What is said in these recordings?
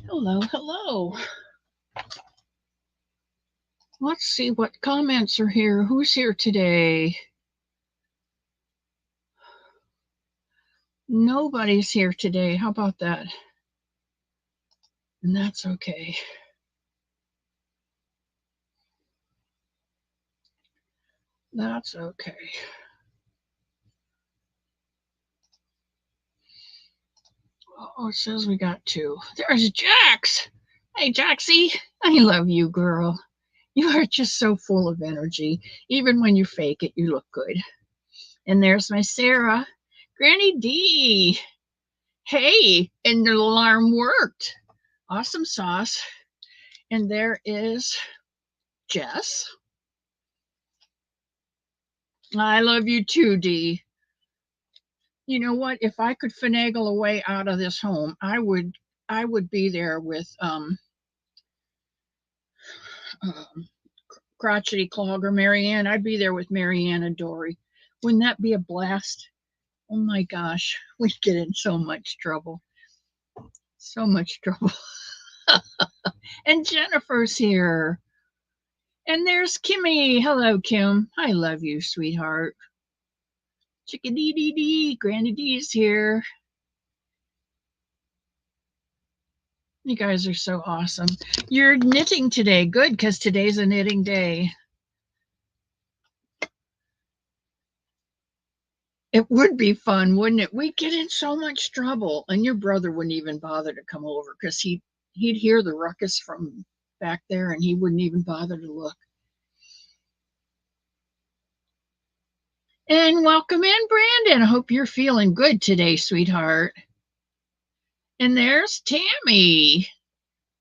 Hello, hello. Let's see what comments are here. Who's here today? Nobody's here today. How about that? And that's okay. That's okay. Oh, it says we got two. There's Jax. Hey, Jaxie. I love you, girl. You are just so full of energy. Even when you fake it, you look good. And there's my Sarah. Granny D. Hey, and the alarm worked. Awesome sauce. And there is Jess. I love you too, Dee. You know what? If I could finagle a way out of this home, I would be there with um crotchety clogger Marianne. I'd be there with Marianne and Dory. Wouldn't that be a blast? Oh my gosh, we'd get in so much trouble. So much trouble. And Jennifer's here. And there's Kimmy. Hello, Kim. I love you, sweetheart. Chickadee dee dee. Granny D's here. You guys are so awesome. You're knitting today. Good, because today's a knitting day. It would be fun, wouldn't it? We'd get in so much trouble, and your brother wouldn't even bother to come over because he'd hear the ruckus from back there, and he wouldn't even bother to look. And welcome in, Brandon. I hope you're feeling good today, sweetheart. And there's Tammy.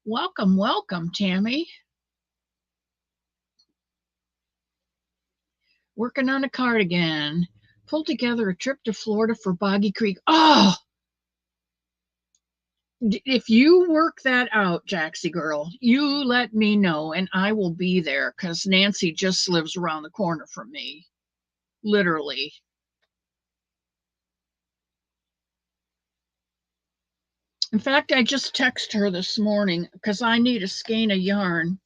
Welcome, welcome, Tammy. Working on a cardigan. Pulled together a trip to Florida for Boggy Creek. Oh, if you work that out, Jaxie girl, you let me know and I will be there because Nancy just lives around the corner from me. Literally. In fact, I just texted her this morning because I need a skein of yarn.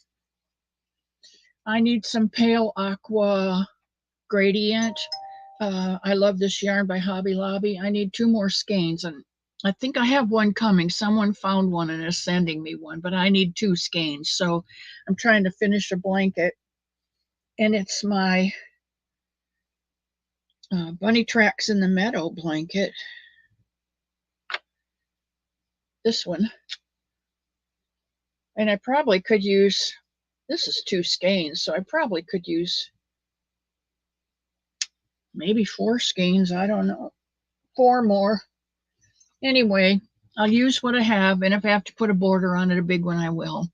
I need some pale aqua gradient. I love this yarn by Hobby Lobby. I need two more skeins, and I think I have one coming. Someone found one and is sending me one, but I need two skeins. So I'm trying to finish a blanket, and it's my Bunny Tracks in the Meadow blanket. This one. And I probably could use, this is two skeins, so I probably could use maybe four skeins. I don't know. Four more. Anyway, I'll use what I have, and if I have to put a border on it, a big one, I will.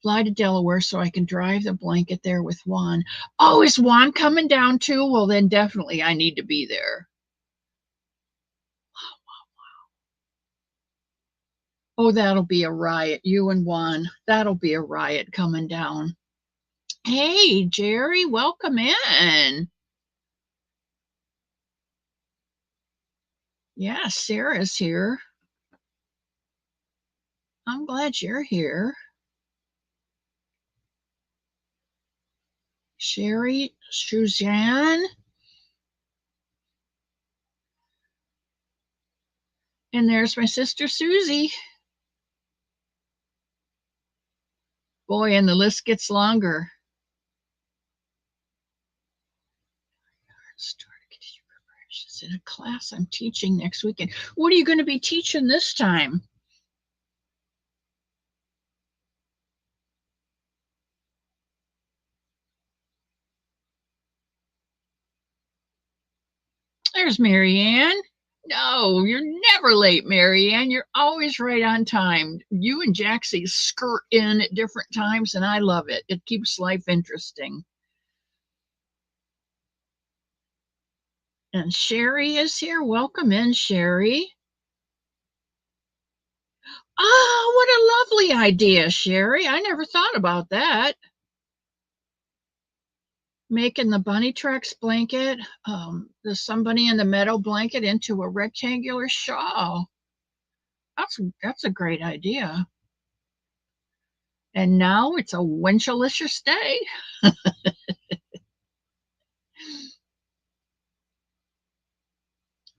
Fly to Delaware so I can drive the blanket there with Juan. Oh, is Juan coming down too? Well, then definitely I need to be there. Oh, that'll be a riot. You and Juan. That'll be a riot coming down. Hey, Jerry, welcome in. Yeah, Sarah's here. I'm glad you're here. Sherry, Suzanne. And there's my sister Susie. Boy, and the list gets longer. In a class I'm teaching next weekend. What are you going to be teaching this time? There's Marianne. No, you're never late, Marianne. You're always right on time. You and Jaxie skirt in at different times, and I love it. It keeps life interesting. And Sherry is here. Welcome in, Sherry. Oh, what a lovely idea, Sherry. I never thought about that. Making the Bunny Tracks blanket, the Somebody in the Meadow blanket into a rectangular shawl. That's a great idea. And now it's a winchalicious day.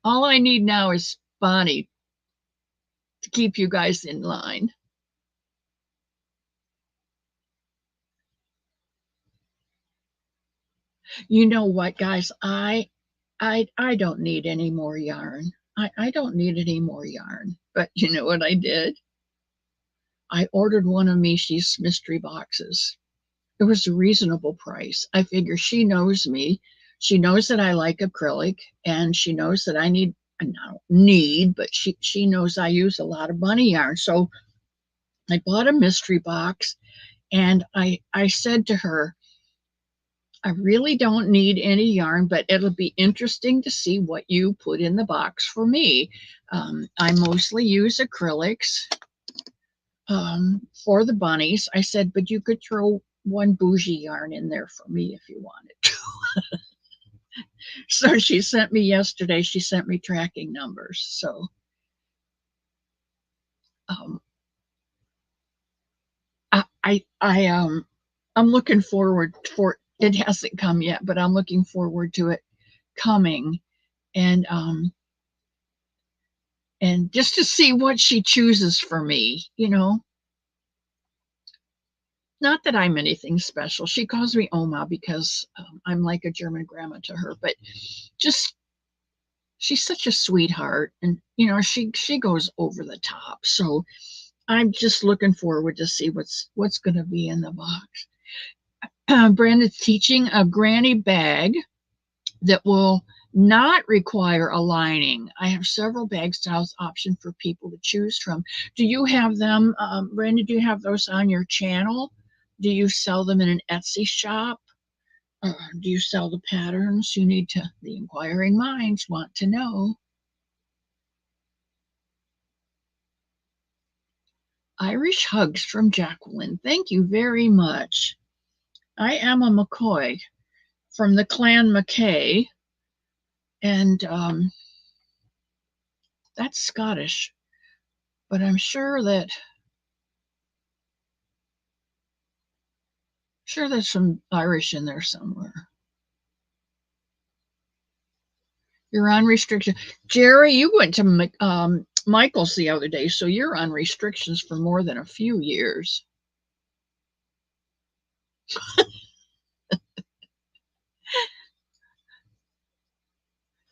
All I need now is Bonnie to keep you guys in line. You know what, guys? I don't need any more yarn. I don't need any more yarn. But you know what I did? I ordered one of Mishi's mystery boxes. It was a reasonable price. I figure she knows me. She knows that I like acrylic, and she knows that I don't need, but she knows I use a lot of bunny yarn. So I bought a mystery box, and I said to her, I really don't need any yarn, but it'll be interesting to see what you put in the box for me. I mostly use acrylics for the bunnies. I said, but you could throw one bougie yarn in there for me if you wanted to. So she sent me yesterday, she sent me tracking numbers. So um, I'm looking forward for it. Hasn't come yet, but I'm looking forward to it coming, and just to see what she chooses for me, Not that I'm anything special. She calls me Oma because I'm like a German grandma to her, but just she's such a sweetheart, and she goes over the top. So I'm just looking forward to see what's going to be in the box. Brandon's teaching a granny bag that will not require a lining. I have several bag styles option for people to choose from. Do you have them, Brandon? Do you have those on your channel? Do you sell them in an Etsy shop? Do you sell the patterns? The inquiring minds want to know. Irish hugs from Jacqueline. Thank you very much. I am a McCoy from the clan McKay, and that's Scottish, but I'm sure there's some Irish in there somewhere. You're on restriction. Jerry, you went to Michael's the other day, so you're on restrictions for more than a few years.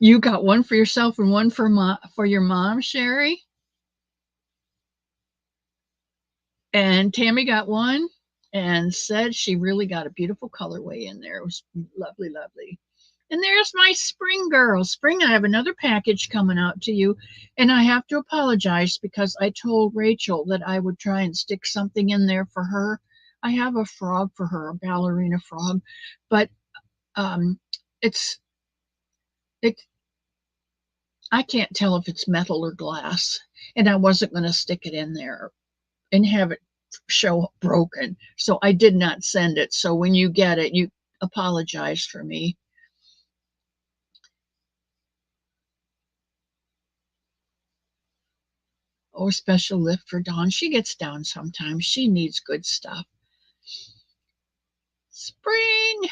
You got one for yourself and one for your mom, Sherry? And Tammy got one and said she really got a beautiful colorway in there. It was lovely, lovely. And there's my Spring girl. Spring, I have another package coming out to you. And I have to apologize because I told Rachel that I would try and stick something in there for her. I have a frog for her, a ballerina frog, but it I can't tell if it's metal or glass, and I wasn't going to stick it in there and have it show broken. So I did not send it. So when you get it, you apologize for me. Oh, special lift for Dawn. She gets down sometimes. She needs good stuff. Spring.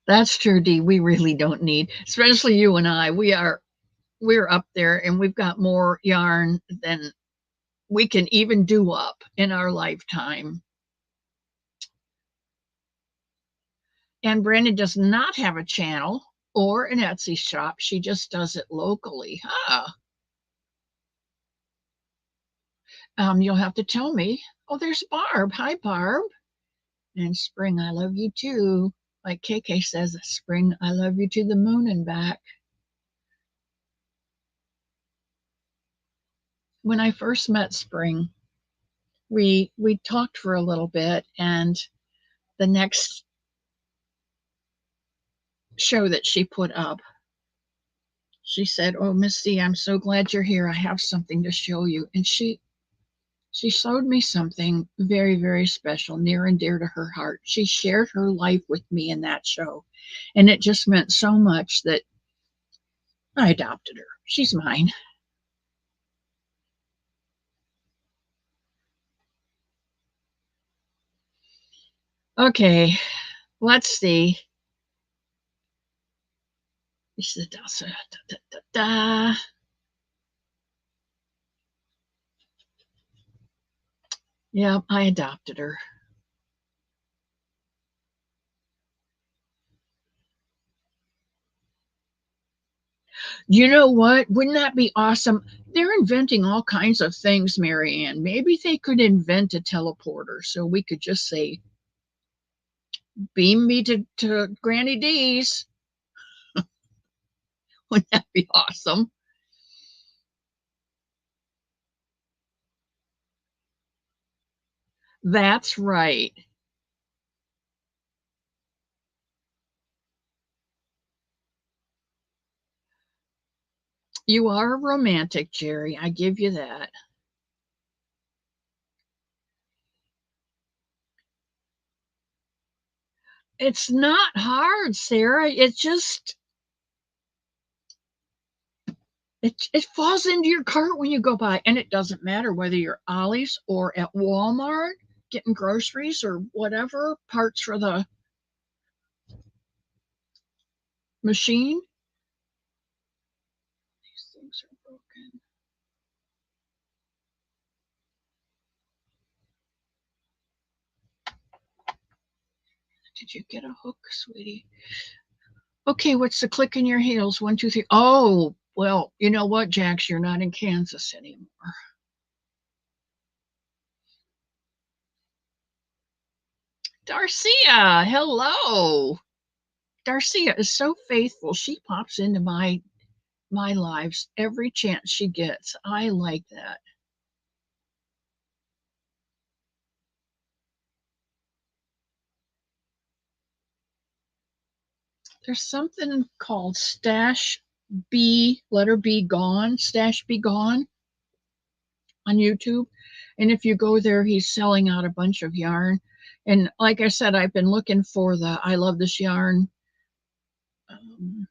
That's true, Dee. We really don't need, especially you and I. We're up there and we've got more yarn than we can even do up in our lifetime. And Brandon does not have a channel or an Etsy shop. She just does it locally. You'll have to tell me. Oh, there's Barb. Hi, Barb. And Spring, I love you too. Like KK says, Spring, I love you to the moon and back. When I first met Spring, we talked for a little bit, and the next show that she put up, she said, "Oh, Miss C, I'm so glad you're here. I have something to show you." And she showed me something very, very special, near and dear to her heart. She shared her life with me in that show, and it just meant so much that I adopted her. She's mine. Okay, let's see. Yeah, I adopted her. You know what? Wouldn't that be awesome? They're inventing all kinds of things, Marianne. Maybe they could invent a teleporter so we could just say, beam me to Granny D's. Wouldn't that be awesome? That's right. You are a romantic, Jerry. I give you that. It's not hard, Sarah. It falls into your cart when you go by, and it doesn't matter whether you're Ollie's or at Walmart getting groceries or whatever parts for the machine. These things are broken. Did you get a hook, sweetie? Okay, what's the click in your heels? One, two, three. Oh, well, you know what, Jax? You're not in Kansas anymore. Darcia, hello. Darcia is so faithful. She pops into my lives every chance she gets. I like that. There's something called Stash B, letter B gone, Stash B gone on YouTube. And if you go there, he's selling out a bunch of yarn. And like I said, I've been looking for the I love this yarn. Um,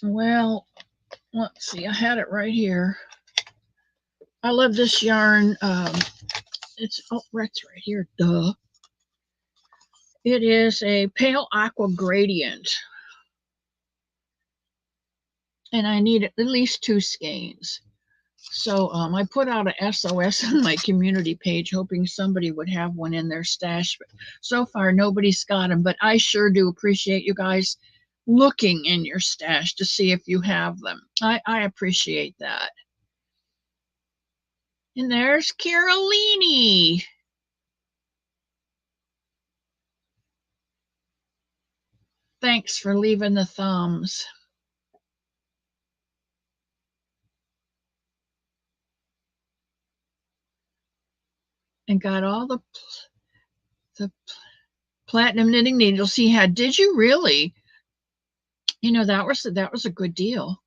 well, let's see, I had it right here. I love this yarn. It's oh, it's right here. Duh. It is a pale aqua gradient, and I need at least 2 skeins. So I put out a SOS on my community page, hoping somebody would have one in their stash. But so far, nobody's got them. But I sure do appreciate you guys looking in your stash to see if you have them. I appreciate that. And there's Carolini. Thanks for leaving the thumbs. And got all the platinum knitting needles he had. Did you really? You know, that was a good deal.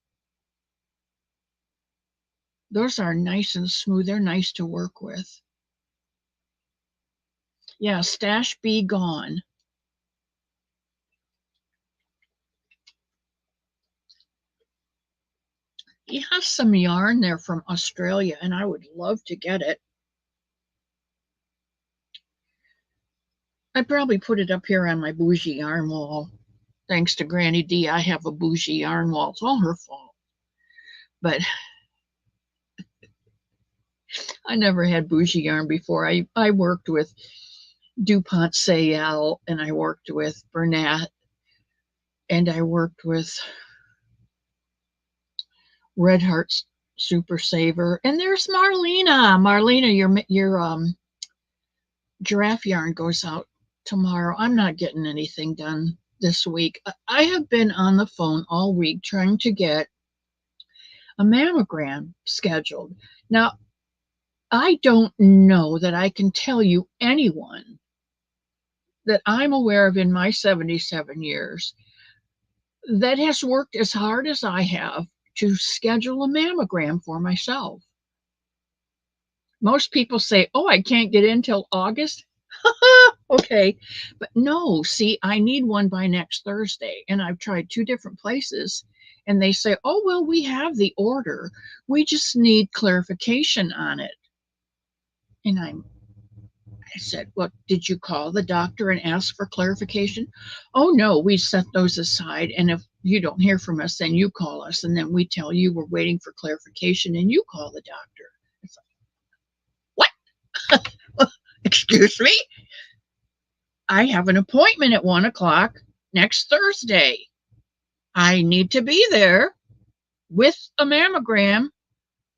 Those are nice and smooth. They're nice to work with. Yeah, Stash B gone. He has some yarn there from Australia, and I would love to get it. I'd probably put it up here on my bougie yarn wall. Thanks to Granny D, I have a bougie yarn wall. It's all her fault. But I never had bougie yarn before. I worked with DuPont Sayel, and I worked with Bernat, and I worked with Red Hearts Super Saver. And there's Marlena. Marlena, your giraffe yarn goes out tomorrow. I'm not getting anything done this week. I have been on the phone all week trying to get a mammogram scheduled. Now, I don't know that I can tell you anyone that I'm aware of in my 77 years that has worked as hard as I have to schedule a mammogram for myself. Most people say, "Oh, I can't get in till August." Okay, but no, see, I need one by next Thursday, and I've tried two different places, and they say, oh, well, we have the order. We just need clarification on it. And I said, well, did you call the doctor and ask for clarification? Oh, no, we set those aside. And if you don't hear from us, then you call us. And then we tell you we're waiting for clarification and you call the doctor. It's like, what? Excuse me? I have an appointment at 1 o'clock next Thursday. I need to be there with a mammogram,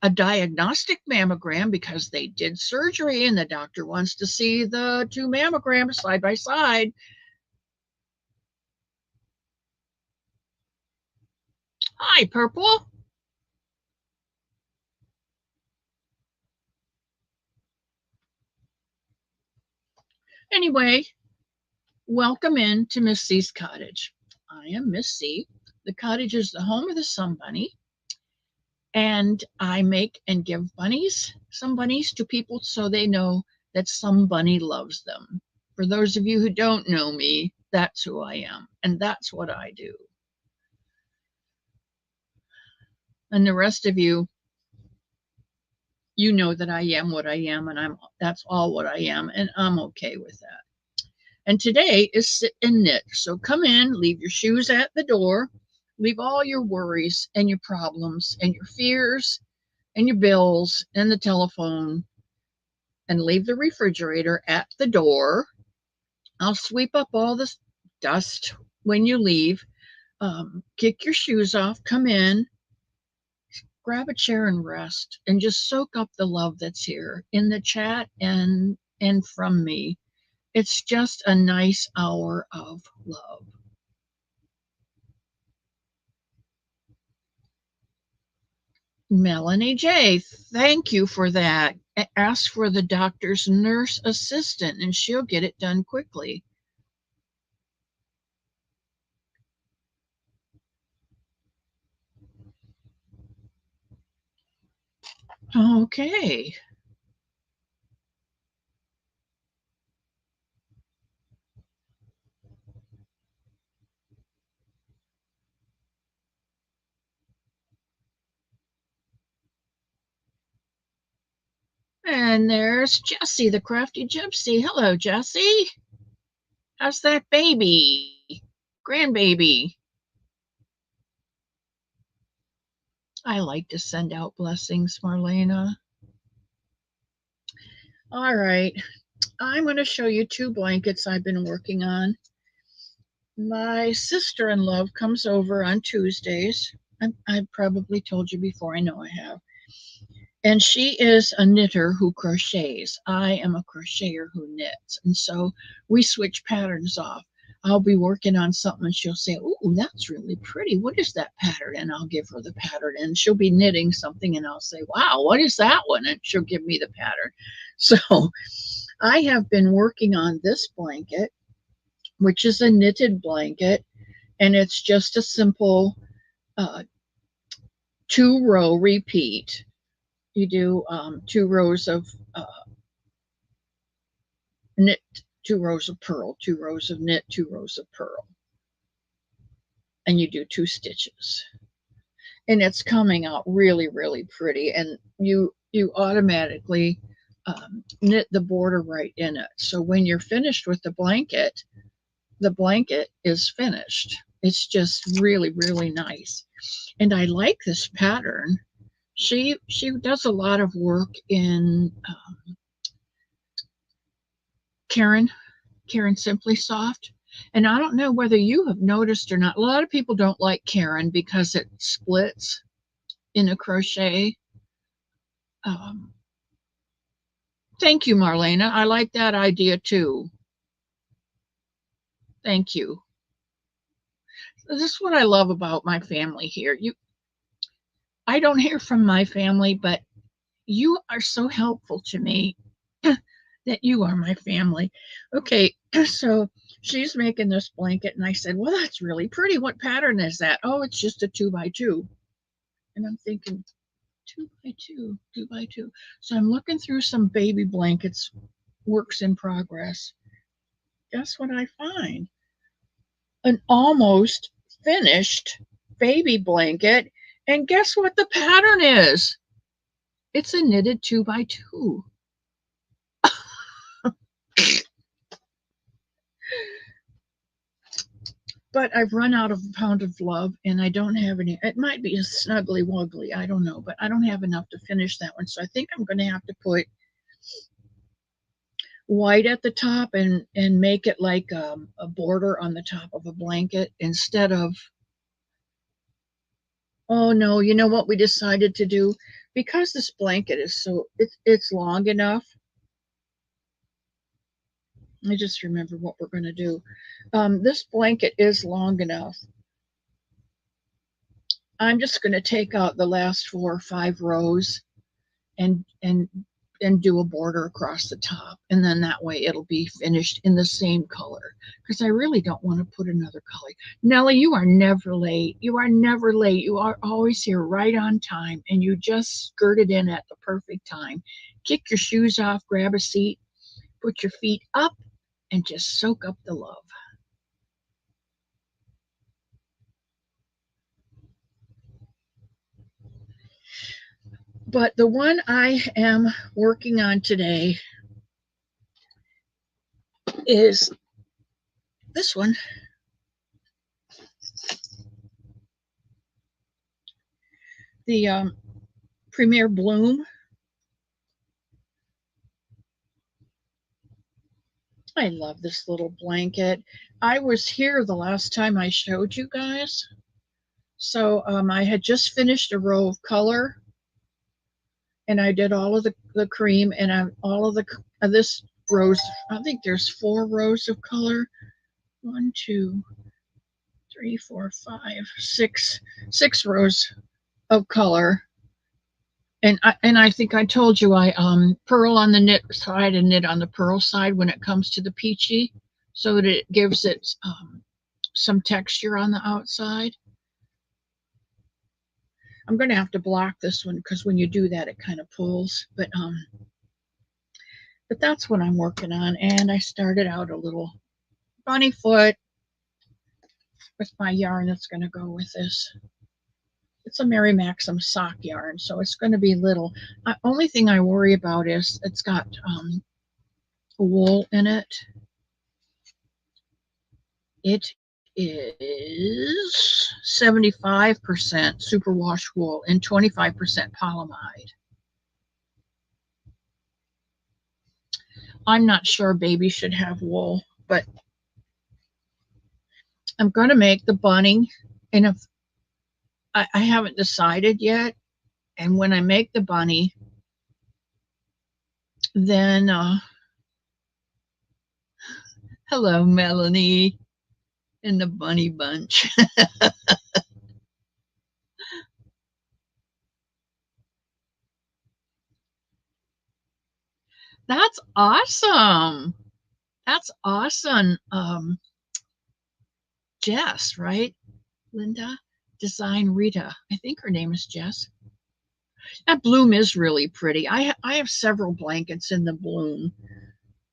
a diagnostic mammogram, because they did surgery and the doctor wants to see the two mammograms side by side. Hi, Purple. Anyway, welcome in to Miss C's cottage. I am Miss C. The cottage is the home of the Sun Bunny, and I make and give some bunnies to people so they know that some bunny loves them. For those of you who don't know me, that's who I am, and that's what I do. And the rest of you, you know that I am what I am, and that's all what I am, and I'm okay with that. And today is sit and knit. So come in, leave your shoes at the door, leave all your worries and your problems and your fears and your bills and the telephone, and leave the refrigerator at the door. I'll sweep up all the dust when you leave. Kick your shoes off, come in, grab a chair and rest, and just soak up the love that's here in the chat and from me. It's just a nice hour of love. Melanie J., thank you for that. Ask for the doctor's nurse assistant and she'll get it done quickly. Okay. And there's Jessie, the crafty gypsy. Hello, Jessie. How's that baby? Grandbaby. I like to send out blessings, Marlena. All right. I'm going to show you two blankets I've been working on. My sister-in-law comes over on Tuesdays. I've probably told you before. I know I have. And she is a knitter who crochets. I am a crocheter who knits. And so we switch patterns off. I'll be working on something and she'll say, oh, that's really pretty. What is that pattern? And I'll give her the pattern. And she'll be knitting something and I'll say, wow, what is that one? And she'll give me the pattern. So I have been working on this blanket, which is a knitted blanket. And it's just a simple 2-row repeat. You do 2 rows of knit, 2 rows of purl, 2 rows of knit, 2 rows of purl, and you do 2 stitches, and it's coming out really, really pretty. And you automatically knit the border right in it, so when you're finished with the blanket is finished. It's just really, really nice, and I like this pattern. She does a lot of work in Karen Simply Soft. And I don't know whether you have noticed or not. A lot of people don't like Karen because it splits in a crochet. Thank you, Marlena. I like that idea too. Thank you. This is what I love about my family here. I don't hear from my family, but you are so helpful to me that you are my family. Okay, so she's making this blanket, and I said, well, that's really pretty. What pattern is that? Oh, it's just a 2x2. And I'm thinking, 2x2, 2x2. So I'm looking through some baby blankets, works in progress. guess what I find? An almost finished baby blanket. And guess what the pattern is? It's a knitted 2x2. But I've run out of a pound of love and I don't have any. It might be a snuggly wuggly, I don't know, but I don't have enough to finish that one. So I think I'm going to have to put white at the top and make it like a border on the top of a blanket instead of, oh no, you know what we decided to do? Because this blanket is so, it's long enough. I just remember what we're going to do. This blanket is long enough. I'm just going to take out the last 4 or 5 rows and do a border across the top, and then that way it'll be finished in the same color, because I really don't want to put another color. Nellie, you are never late. You are never late. You are always here right on time, and you just skirted in at the perfect time. Kick your shoes off, grab a seat, put your feet up, and just soak up the love. But the one I am working on today is this one. The Premier Bloom. I love this little blanket. I was here the last time I showed you guys. So I had just finished a row of color, and I did all of the cream, and all of this rows. I think there's 4 rows of color. 1, 2, 3, 4, 5, 6 rows of color. And I think I told you I purl on the knit side and knit on the purl side when it comes to the peachy, so that it gives it some texture on the outside. I'm going to have to block this one because when you do that, it kind of pulls. But that's what I'm working on. And I started out a little bunny foot with my yarn that's going to go with this. It's a Mary Maxim sock yarn, so it's going to be little. Only thing I worry about is it's got wool in it. It is 75% superwash wool and 25% polyamide. I'm not sure baby should have wool, but I'm going to make the bunny, and if I haven't decided yet, and when I make the bunny, then hello, Melanie, in the bunny bunch. That's awesome. That's awesome. Jess, right? Linda? Design Rita. I think her name is Jess. That bloom is really pretty. I have several blankets in the bloom.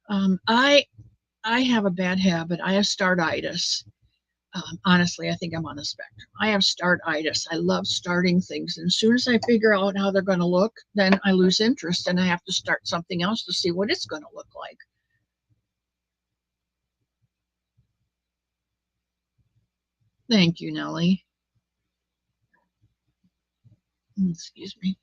I have a bad habit. I have startitis. Honestly, I think I'm on the spectrum. I have startitis. I love starting things. And as soon as I figure out how they're going to look, then I lose interest and I have to start something else to see what it's going to look like. Thank you, Nellie. Excuse me.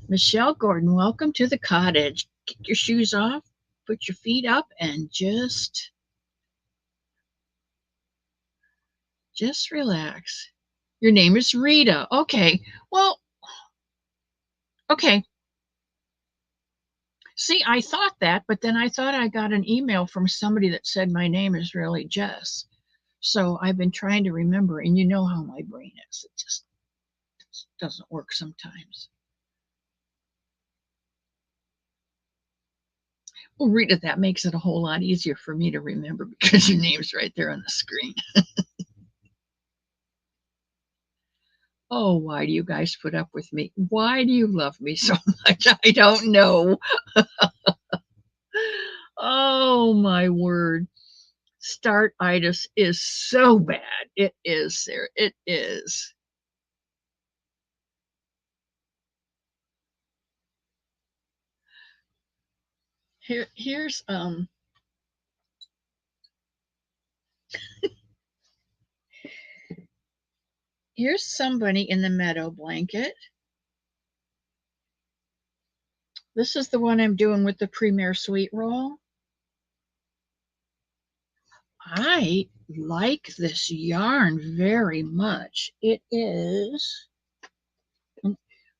Michelle Gordon, welcome to the cottage. Get your shoes off, put your feet up, and just relax. Your name is Rita. Okay. Well, okay. See, I thought that, but then I thought I got an email from somebody that said my name is really Jess. So I've been trying to remember, and you know how my brain is. It just doesn't work sometimes. Well, Rita, that makes it a whole lot easier for me to remember because your name's right there on the screen. Oh, why do you guys put up with me? Why do you love me so much? I don't know. Oh my word. Startitis is so bad. It is there. It is. Here's here's somebody in the meadow blanket. This is the one I'm doing with the Premier Sweet Roll. I like this yarn very much. It is,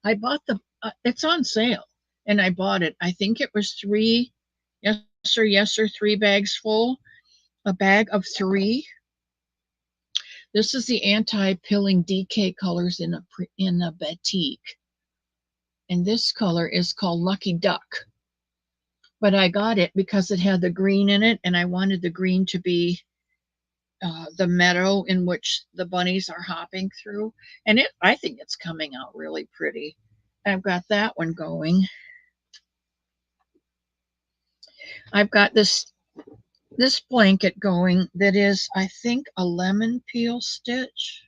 I bought it's on sale and I bought it. I think it was three, yes sir, 3 bags full, a bag of 3. This is the anti-pilling DK colors in a batik. And this color is called Lucky Duck. But I got it because it had the green in it and I wanted the green to be the meadow in which the bunnies are hopping through. And I think it's coming out really pretty. I've got that one going. I've got this blanket going that is, I think, a lemon peel stitch.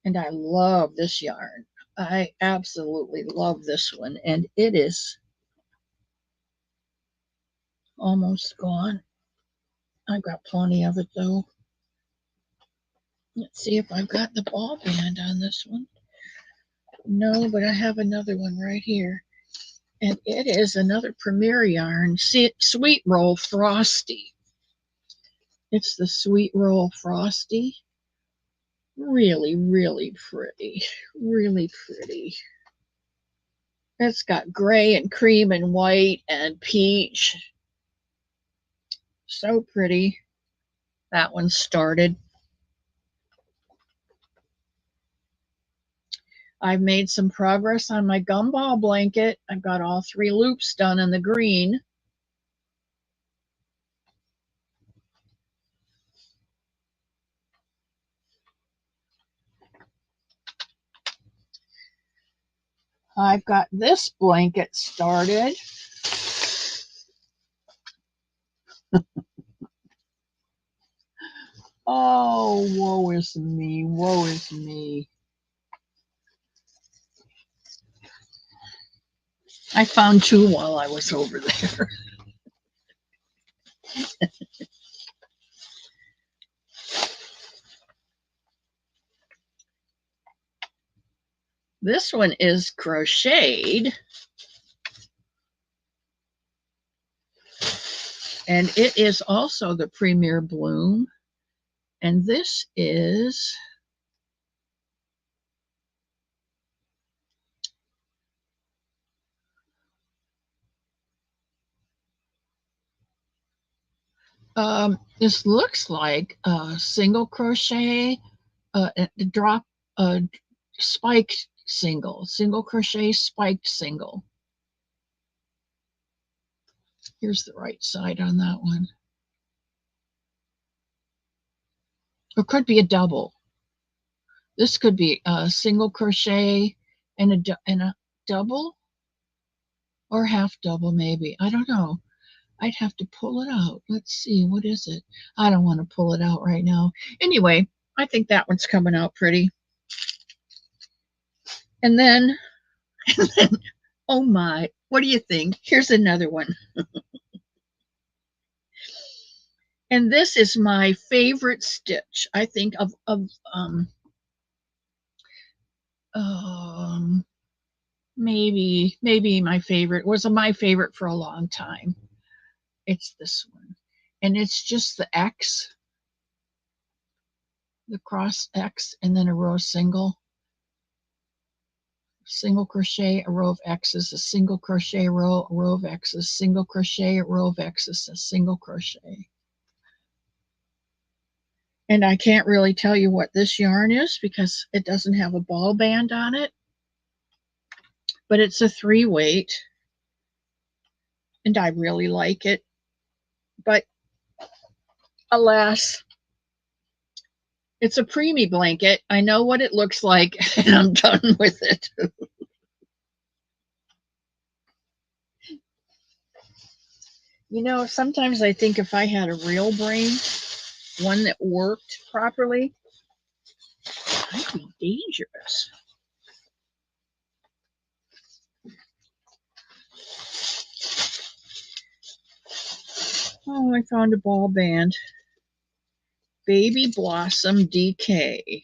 And I love this yarn. I absolutely love this one. And it is almost gone. I've got plenty of it though. Let's see if I've got the ball band on this one. No, but I have another one right here. And it is another Premier yarn, Sweet Roll Frosty. It's the Sweet Roll Frosty. Really, really pretty. Really pretty. It's got gray and cream and white and peach. So pretty. That one started. I've made some progress on my gumball blanket. I've got all 3 loops done in the green. I've got this blanket started. Oh, woe is me, woe is me. I found 2 while I was over there. This one is crocheted. And it is also the Premier Bloom. And this is this looks like a single crochet, drop, spiked single crochet spiked single. Here's the right side on that one. Or could be a double. This could be a single crochet and a double or half double maybe. I don't know. I'd have to pull it out. Let's see, what is it? I don't want to pull it out right now. Anyway, I think that one's coming out pretty. And then oh my, what do you think? Here's another one. And this is my favorite stitch, I think, of maybe my favorite. Was my favorite for a long time. It's this one. And it's just the X, the cross X, and then a row single crochet, a row of X's, a single crochet row, a row of X's, single crochet, a row of X's, a single crochet. And I can't really tell you what this yarn is because it doesn't have a ball band on it, but it's a 3-weight and I really like it. But alas, it's a preemie blanket. I know what it looks like and I'm done with it. You know, sometimes I think if I had a real brain, one that worked properly, I'd be dangerous. Oh, I found a ball band. Baby Blossom DK.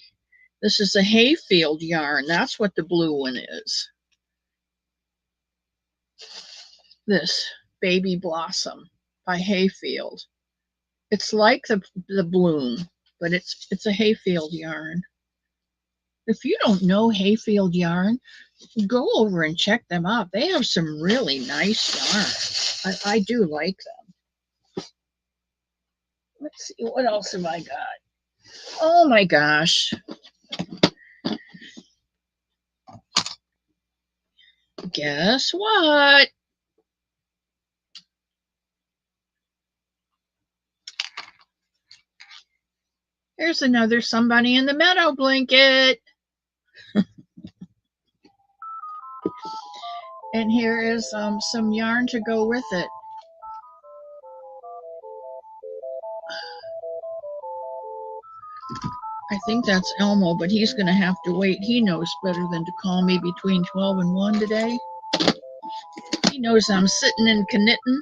This is a Hayfield yarn. That's what the blue one is. This Baby Blossom by Hayfield. It's like the bloom, but it's a Hayfield yarn. If you don't know Hayfield yarn, go over and check them out. They have some really nice yarn. I do like them. Let's see, what else have I got? Oh my gosh. Guess what? Here's another Somebody in the Meadow blanket. And here is some yarn to go with it. I think that's Elmo, but he's going to have to wait. He knows better than to call me between 12 and 1 today. He knows I'm sitting and knitting.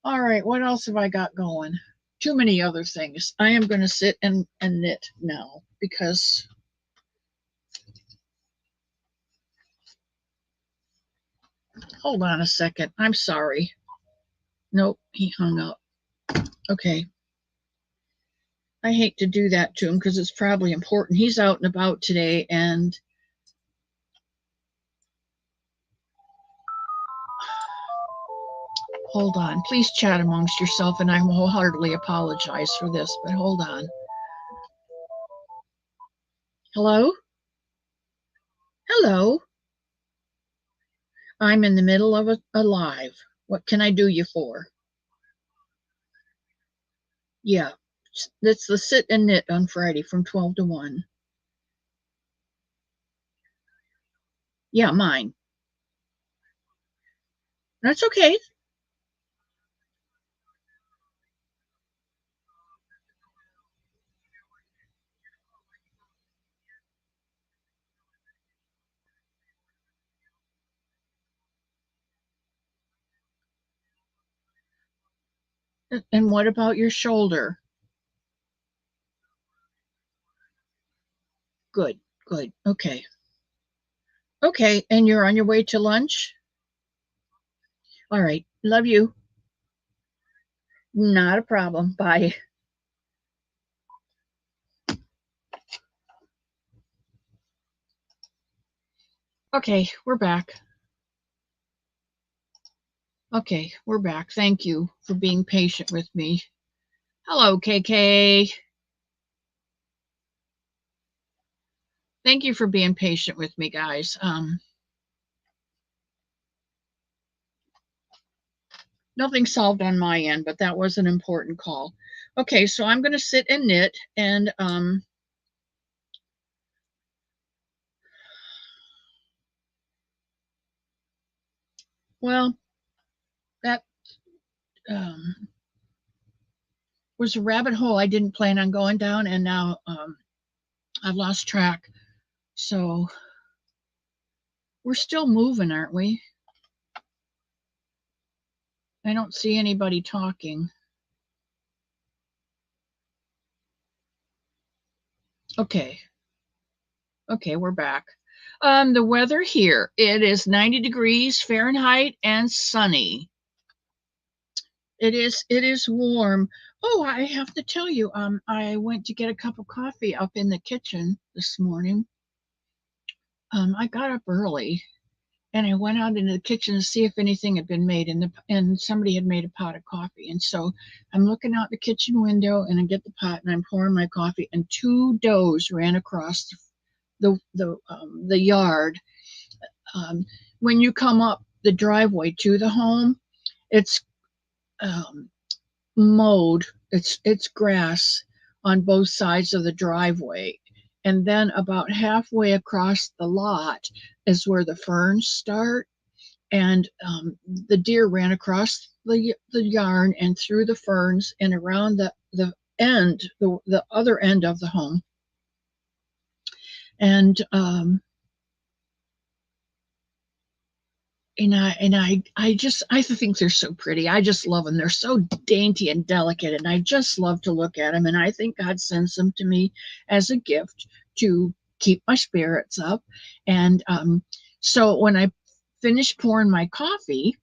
All right, what else have I got going? Too many other things. I am going to sit and knit now because hold on a second. I'm sorry. Nope, he hung up. Okay. I hate to do that to him because it's probably important. He's out and about today, and hold on. Please chat amongst yourself, and I wholeheartedly apologize for this, but hold on. Hello? Hello? I'm in the middle of a live. What can I do you for? Yeah, that's the sit and knit on Friday from 12 to 1. Yeah, mine. That's okay. And what about your shoulder? Good, good. Okay. Okay, and you're on your way to lunch? All right. Love you. Not a problem. Bye. Okay, we're back. Okay, we're back. Thank you for being patient with me. Hello, KK. Thank you for being patient with me, guys. Nothing solved on my end, but that was an important call. Okay, so I'm going to sit and knit, and well, that was a rabbit hole I didn't plan on going down, and now I've lost track. So we're still moving, aren't we? I don't see anybody talking. Okay. Okay, we're back. The weather here, it is 90 degrees Fahrenheit and sunny. It is warm. Oh, I have to tell you, I went to get a cup of coffee up in the kitchen this morning. I got up early and I went out into the kitchen to see if anything had been made, and somebody had made a pot of coffee. And so I'm looking out the kitchen window and I get the pot and I'm pouring my coffee, and two does ran across the yard. When you come up the driveway to the home, it's mowed. It's grass on both sides of the driveway, and then about halfway across the lot is where the ferns start. and the deer ran across the yarn and through the ferns and around the other end of the home. And I think they're so pretty. I just love them. They're so dainty and delicate, and I just love to look at them. And I think God sends them to me as a gift to keep my spirits up. And so when I finished pouring my coffee,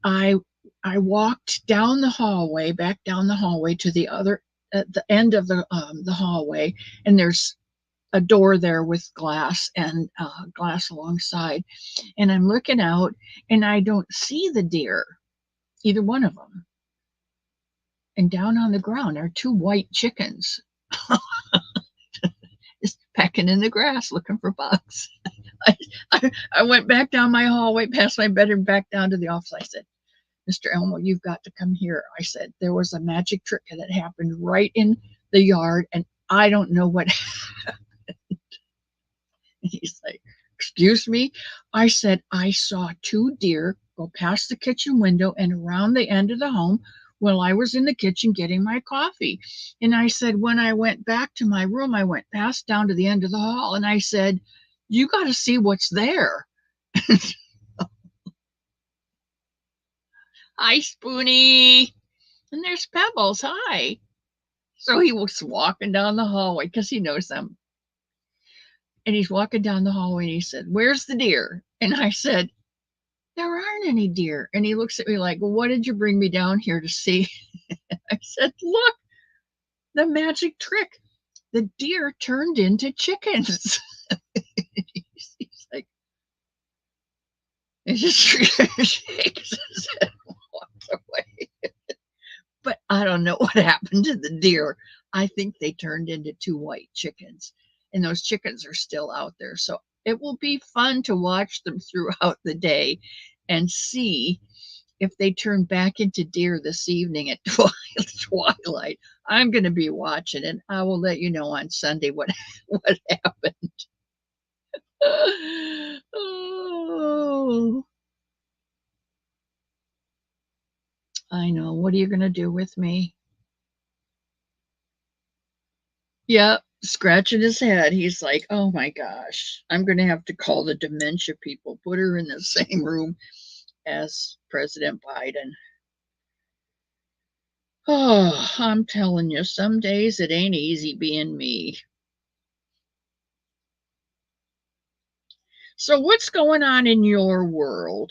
I walked down the hallway, back down the hallway to the other at the end of the hallway, and there's a door there with glass and glass alongside. And I'm looking out and I don't see the deer, either one of them. And down on the ground are two white chickens just pecking in the grass looking for bugs. I went back down my hallway, past my bedroom, back down to the office. I said, Mr. Elmo, you've got to come here. I said, there was a magic trick that happened right in the yard, and I don't know what happened. He's like, excuse me? I said, I saw two deer go past the kitchen window and around the end of the home while I was in the kitchen getting my coffee. And I said, when I went back to my room, I went past down to the end of the hall, and I said, you got to see what's there. Hi, Spoonie. And there's Pebbles. Hi. So he was walking down the hallway because he knows them. And he's walking down the hallway and he said, where's the deer? And I said, there aren't any deer. And he looks at me like, well, what did you bring me down here to see? I said, look, the magic trick. The deer turned into chickens. He's like, he just shakes his head and walks away. But I don't know what happened to the deer. I think they turned into two white chickens, and those chickens are still out there. So it will be fun to watch them throughout the day and see if they turn back into deer this evening at twilight. I'm going to be watching, and I will let you know on Sunday what happened. Oh, I know. What are you going to do with me? Yep, scratching his head. He's like, oh my gosh, I'm going to have to call the dementia people, put her in the same room as President Biden. Oh, I'm telling you, some days it ain't easy being me. So, what's going on in your world?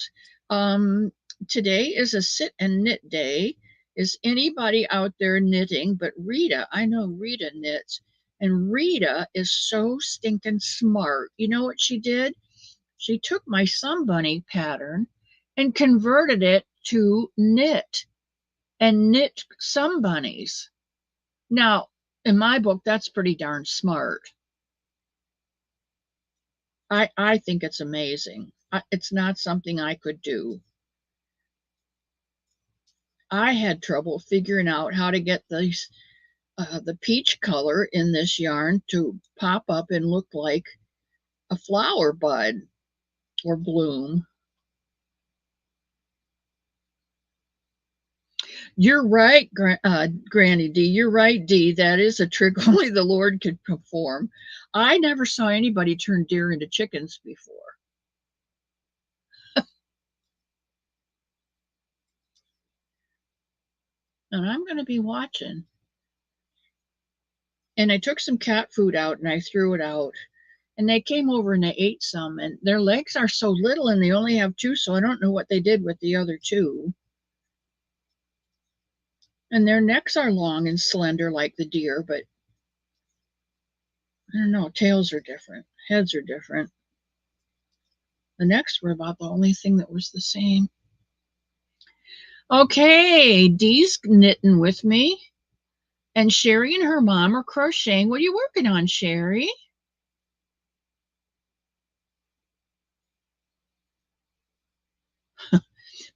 Um, Today is a sit and knit day. Is anybody out there knitting? But Rita, I know Rita knits, and Rita is so stinking smart. You know what she did? She took my Sun Bunny pattern and converted it to knit and knit Sun Bunnies. Now, in my book, that's pretty darn smart. I think it's amazing. It's not something I could do. I had trouble figuring out how to get the peach color in this yarn to pop up and look like a flower bud or bloom. You're right, Granny D. You're right, D. That is a trick only the Lord could perform. I never saw anybody turn deer into chickens before. And I'm going to be watching. And I took some cat food out and I threw it out. And they came over and they ate some. And their legs are so little and they only have two, so I don't know what they did with the other two. And their necks are long and slender like the deer, but I don't know, tails are different, heads are different. The necks were about the only thing that was the same. Okay, Dee's knitting with me. And Sherry and her mom are crocheting. What are you working on, Sherry?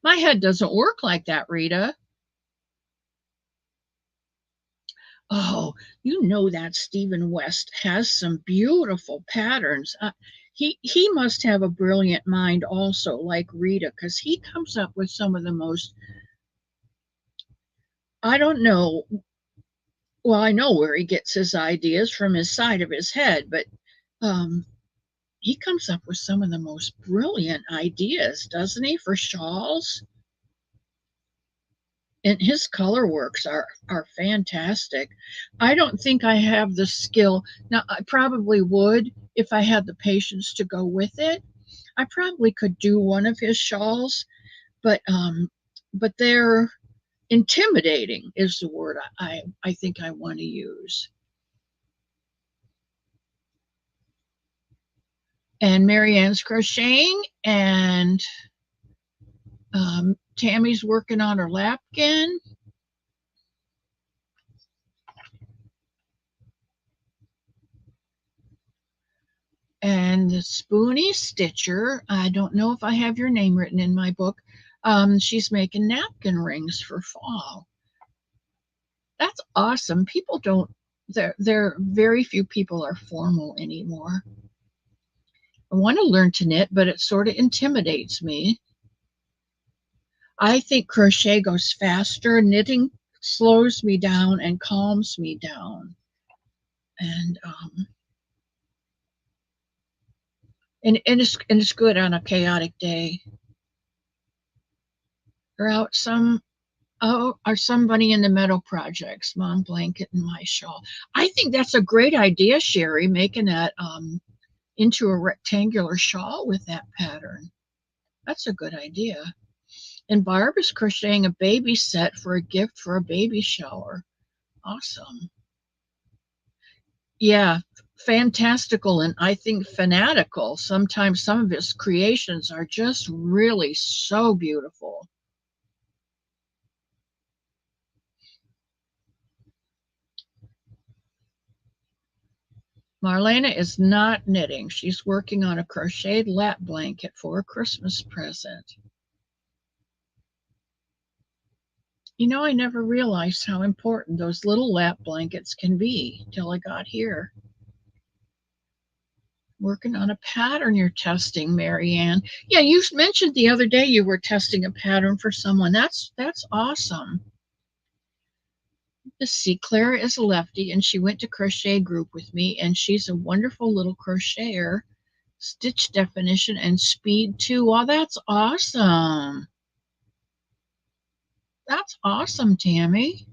My head doesn't work like that, Rita. Oh, you know that Stephen West has some beautiful patterns. he must have a brilliant mind also, like Rita, because he comes up with some of the most, I don't know, well, I know where he gets his ideas from his side of his head, but um, he comes up with some of the most brilliant ideas, doesn't he, for shawls? And his color works are fantastic. I don't think I have the skill. Now, I probably would if I had the patience to go with it. I probably could do one of his shawls, but they're intimidating is the word I think I want to use. And Marianne's crocheting, and Tammy's working on her lapkin. And the Spoony Stitcher, I don't know if I have your name written in my book. She's making napkin rings for fall. That's awesome. People don't, there very few people are formal anymore. I want to learn to knit, but it sort of intimidates me. I think crochet goes faster, knitting slows me down and calms me down. And it's good on a chaotic day. Or out some or somebody in the Meadow Projects, Mom Blanket and My Shawl. I think that's a great idea, Sherry, making that into a rectangular shawl with that pattern. That's a good idea. And Barb is crocheting a baby set for a gift for a baby shower. Awesome. Yeah, fantastical and I think fanatical. Sometimes some of his creations are just really so beautiful. Marlena is not knitting. She's working on a crocheted lap blanket for a Christmas present. You know, I never realized how important those little lap blankets can be till I got here. Working on a pattern you're testing, Marianne. Yeah, you mentioned the other day you were testing a pattern for someone. That's awesome. Let's see, Clara is a lefty and she went to crochet group with me, and she's a wonderful little crocheter. Stitch definition and speed too. Well, that's awesome. That's awesome, Tammy.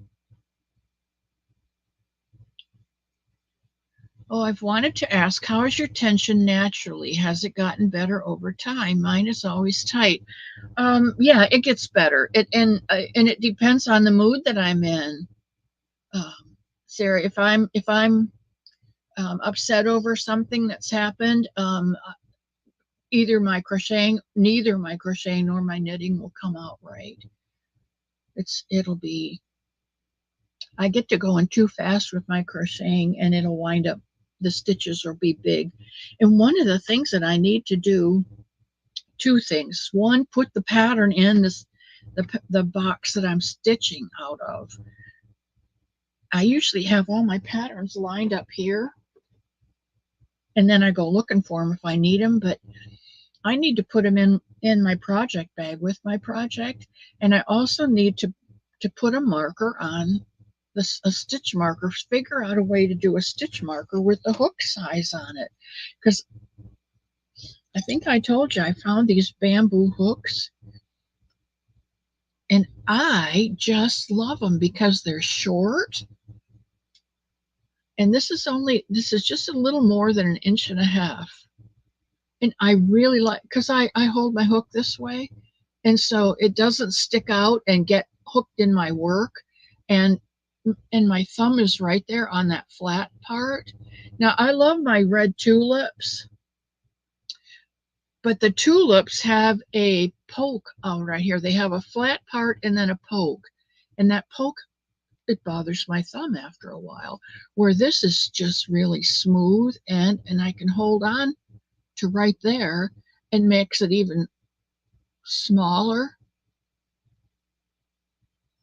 Oh, I've wanted to ask, how is your tension naturally? Has it gotten better over time? Mine is always tight. Yeah, it gets better. And it depends on the mood that I'm in. Sarah, if I'm upset over something that's happened, neither my crocheting nor my knitting will come out right. It'll be, I get to going too fast with my crocheting, and it'll wind up, the stitches will be big. And one of the things that I need to do, two things. One, put the pattern in the box that I'm stitching out of. I usually have all my patterns lined up here, and then I go looking for them if I need them, but I need to put them in my project bag with my project, and I also need to put a marker on a stitch marker, figure out a way to do a stitch marker with the hook size on it, because I think I told you I found these bamboo hooks, and I just love them because they're short, and this is just a little more than 1.5 inches. And I really like, because I hold my hook this way, and so it doesn't stick out and get hooked in my work, and my thumb is right there on that flat part. Now I love my red tulips, but the tulips have a poke out right here. They have a flat part and then a poke, and that poke, it bothers my thumb after a while, where this is just really smooth, and I can hold on to right there, and makes it even smaller,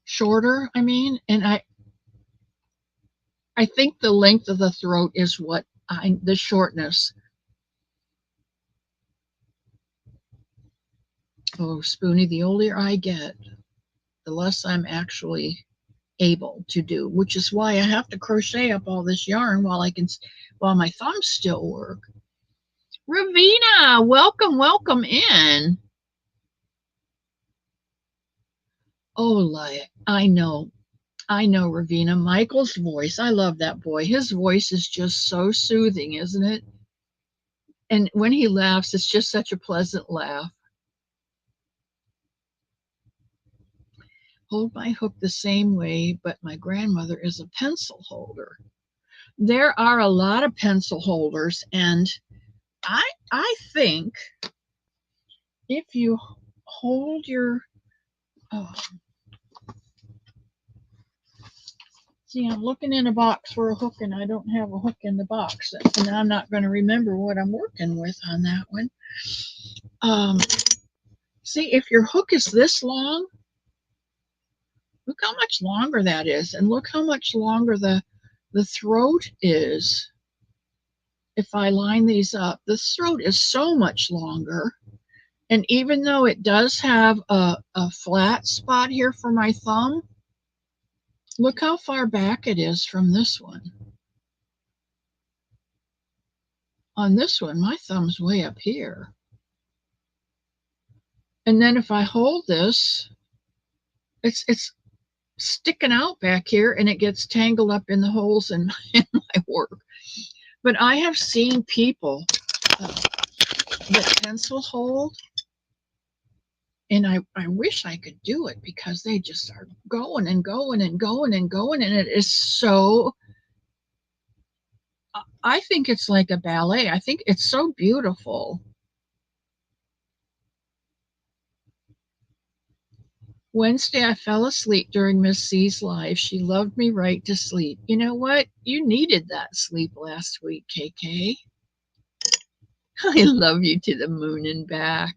shorter, I mean. And I think the length of the throat is the shortness Oh, Spoonie, the older I get, the less I'm actually able to do, which is why I have to crochet up all this yarn while my thumbs still work. Ravina, welcome in. Oh, I know, Ravina. Michael's voice, I love that boy. His voice is just so soothing, isn't it? And when he laughs, it's just such a pleasant laugh. Hold my hook the same way, but my grandmother is a pencil holder. There are a lot of pencil holders, and I think if you hold your uh, see, I'm looking in a box for a hook, and I don't have a hook in the box, and I'm not going to remember what I'm working with on that one. See, if your hook is this long, look how much longer that is, and look how much longer the throat is. If I line these up, the throat is so much longer. And even though it does have a flat spot here for my thumb, look how far back it is from this one. On this one, my thumb's way up here. And then if I hold this, it's sticking out back here, and it gets tangled up in the holes in my work. But I have seen people that pencil hold, and I wish I could do it because they just are going and going and going and going, and it is so, I think it's like a ballet. I think it's so beautiful. Wednesday, I fell asleep during Miss C's live. She loved me right to sleep. You know what? You needed that sleep last week, KK. I love you to the moon and back.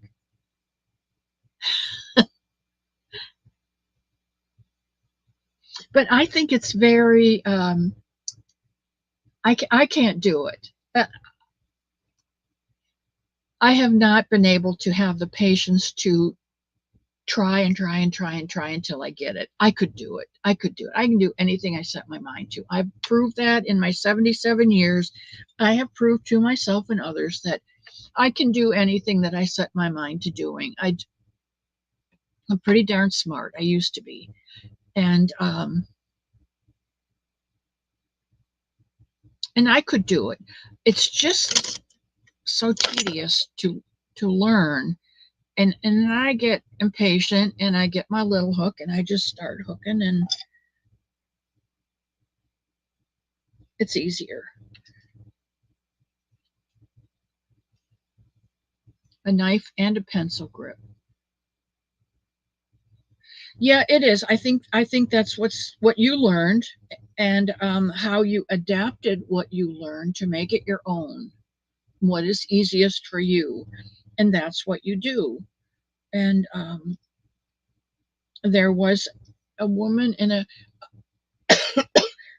But I think it's very, I can't do it. I have not been able to have the patience to try until I get it. I could do it. I could do it. I can do anything I set my mind to. I've proved that in my 77 years. I have proved to myself and others that I can do anything that I set my mind to doing. I'm pretty darn smart. I used to be. And I could do it. It's just so tedious to learn. And then I get impatient, and I get my little hook, and I just start hooking, and it's easier. A knife and a pencil grip. Yeah, it is. I think that's what you learned, and how you adapted what you learned to make it your own. What is easiest for you, and that's what you do. And there was a woman in a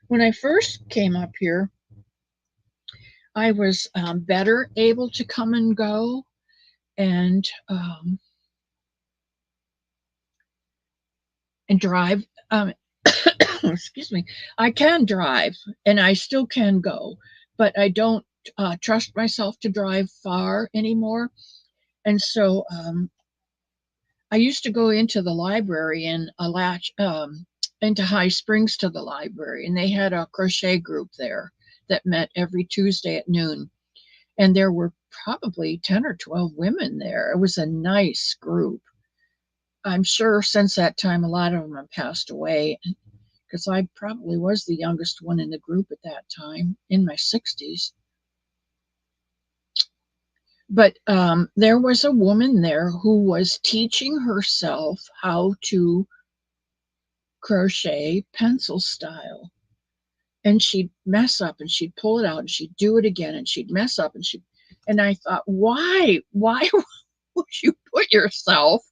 when I first came up here, I was better able to come and go, and drive. Excuse me. I can drive, and I still can go, but I don't trust myself to drive far anymore. And so I used to go into the library in into High Springs to the library, and they had a crochet group there that met every Tuesday at noon. And there were probably 10 or 12 women there. It was a nice group. I'm sure since that time, a lot of them have passed away, because I probably was the youngest one in the group at that time, in my 60s. But there was a woman there who was teaching herself how to crochet pencil style. And she'd mess up, and she'd pull it out, and she'd do it again, and she'd mess up, and I thought, why would you put yourself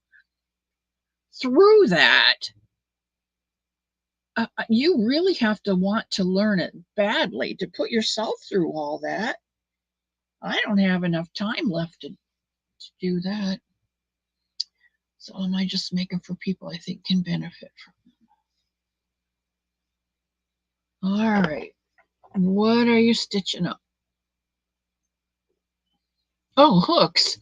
through that? You really have to want to learn it badly to put yourself through all that. I don't have enough time left to do that. So am I just making for people I think can benefit from them? All right. What are you stitching up? Oh, hooks.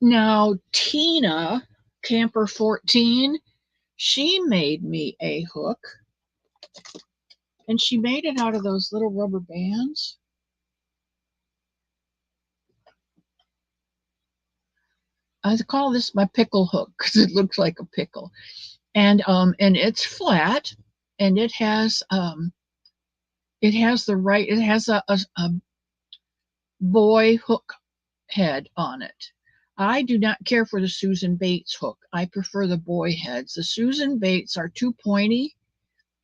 Now, Tina, Camper 14, she made me a hook. And she made it out of those little rubber bands. I call this my pickle hook because it looks like a pickle. And it's flat, and it has a boy hook head on it. I do not care for the Susan Bates hook. I prefer the boy heads. The Susan Bates are too pointy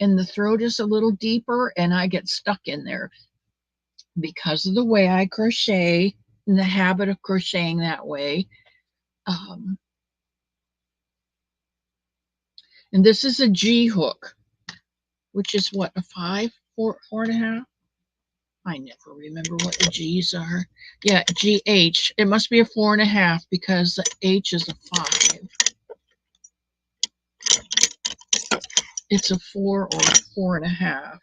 and the throat is a little deeper, and I get stuck in there because of the way I crochet, in the habit of crocheting that way. And this is a G hook, which is what, a 5, 4, 4.5? I never remember what the G's are. Yeah, GH. It must be a 4.5 because the H is a 5. It's a 4 or a 4.5.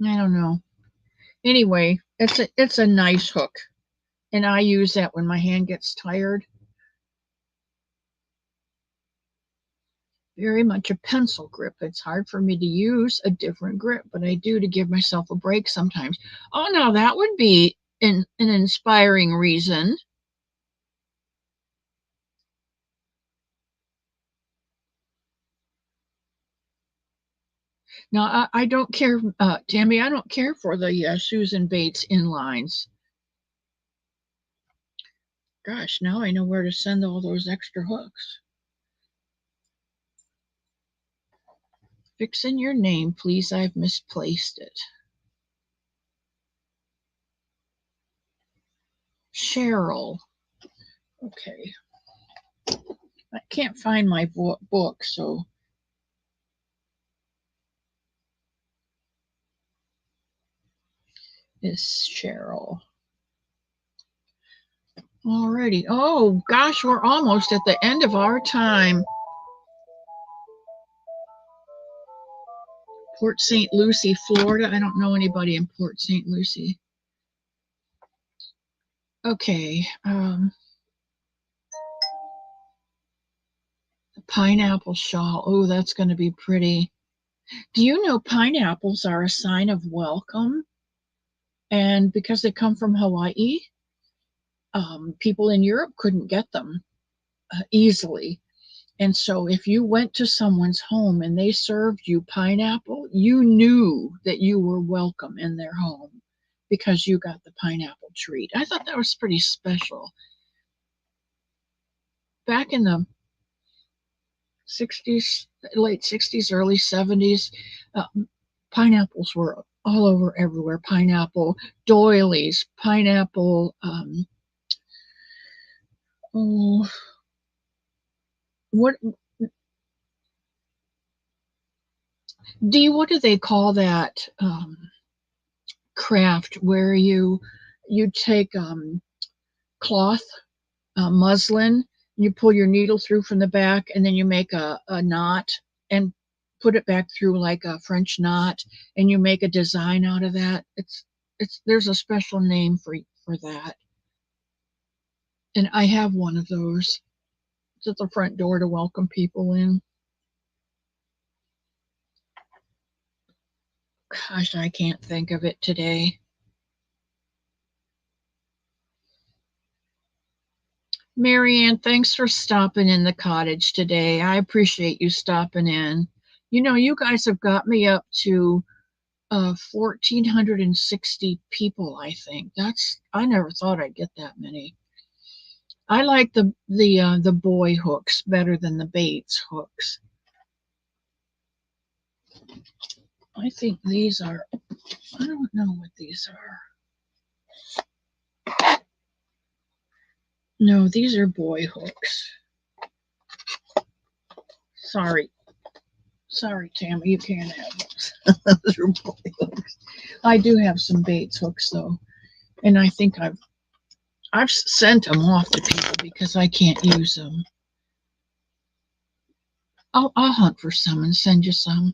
I don't know. Anyway, it's a nice hook, and I use that when my hand gets tired. Very much a pencil grip. It's hard for me to use a different grip, but I do to give myself a break sometimes. Oh, now that would be an inspiring reason. Now, I don't care, Tammy, I don't care for the Susan Bates inlines. Gosh, now I know where to send all those extra hooks. Fix in your name, please. I've misplaced it. Cheryl. Okay. I can't find my book, so. It's Cheryl. Alrighty. Oh, gosh, we're almost at the end of our time. Port St. Lucie, Florida. I don't know anybody in Port St. Lucie. Okay. The pineapple shawl. Oh, that's going to be pretty. Do you know pineapples are a sign of welcome? And because they come from Hawaii, people in Europe couldn't get them easily. And so if you went to someone's home and they served you pineapple, you knew that you were welcome in their home because you got the pineapple treat. I thought that was pretty special. Back in the 60s, late 60s, early 70s, pineapples were all over everywhere. Pineapple doilies, pineapple, what what do they call that craft where you take cloth, muslin, you pull your needle through from the back, and then you make a knot and put it back through like a French knot, and you make a design out of that. It's there's a special name for that, and I have one of those. It's at the front door to welcome people in. Gosh, I can't think of it today. Marianne, thanks for stopping in the cottage today. I appreciate you stopping in. You know, you guys have got me up to 1,460 people, I think. I never thought I'd get that many. I like the boy hooks better than the Bates hooks. I think these are, I don't know what these are. No, these are boy hooks. Sorry. Sorry, Tammy, you can't have those. Those are boy hooks. I do have some Bates hooks though, and I think I've sent them off to people because I can't use them. I'll hunt for some and send you some.